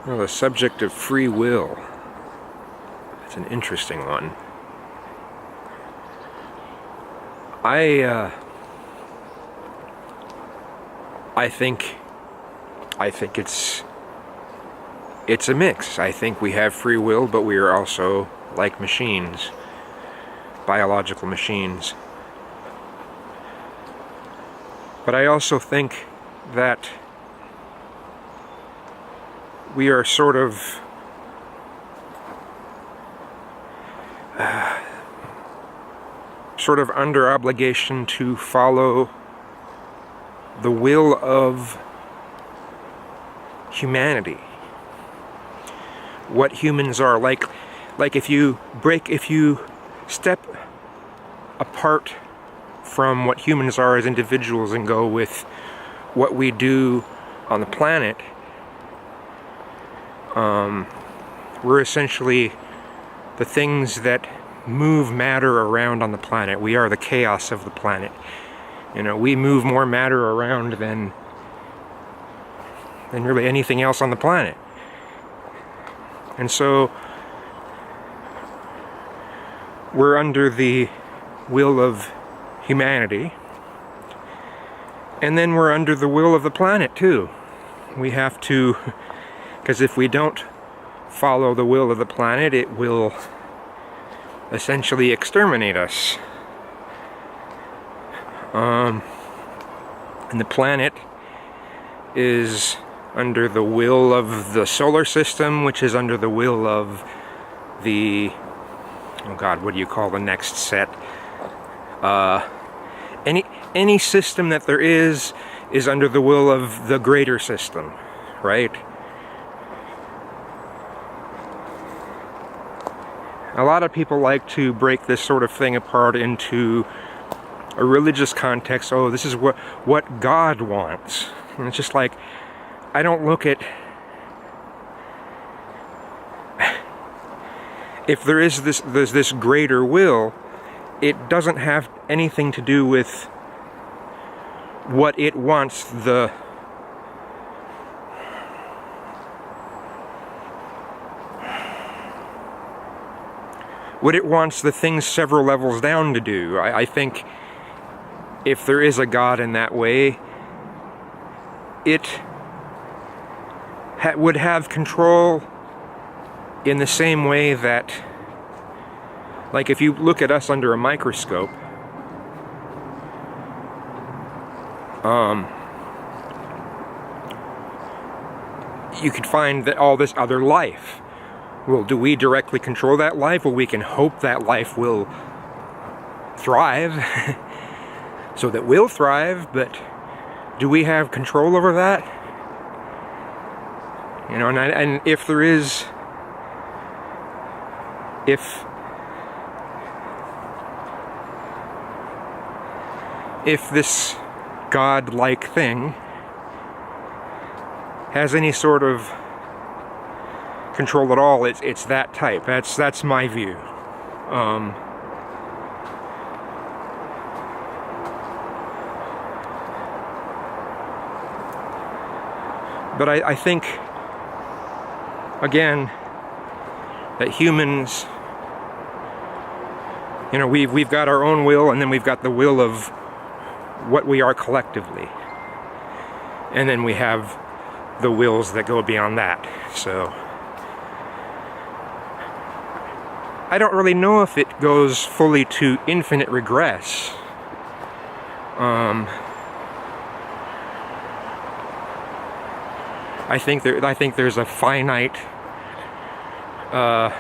Well, the subject of free will. It's an interesting one. I think it's a mix. I think we have free will, but we are also like machines, biological machines. But I also think that we are sort of under obligation to follow the will of humanity. What humans are like if you step apart from what humans are as individuals and go with what we do on the planet, we're essentially the things that move matter around on the planet. We are the chaos of the planet. You know, we move more matter around than really anything else on the planet. And so we're under the will of humanity, and then we're under the will of the planet too. We have to, because if we don't follow the will of the planet, it will essentially exterminate us. And the planet is under the will of the solar system, which is under the will of the, oh God, what do you call the next set? Any system that there is under the will of the greater system, right? A lot of people like to break this sort of thing apart into a religious context. Oh, this is what God wants. And it's just like, I don't look at, if there's this greater will, it doesn't have anything to do with what it wants the things several levels down to do. I think if there is a God in that way, it would have control in the same way that, like, if you look at us under a microscope, you could find that all this other life. Well, do we directly control that life? Well, we can hope that life will thrive so that we'll thrive, but do we have control over that? You know, and if there is, if this God-like thing has any sort of control at all, it's that type. That's my view. But I think, again, that humans, you know, we've got our own will, and then we've got the will of what we are collectively, and then we have the wills that go beyond that. So I don't really know if it goes fully to infinite regress. I think there's a finite how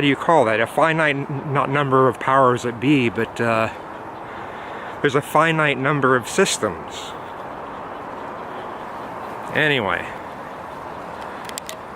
do you call that? A finite, not number of powers that be, but there's a finite number of systems. Anyway.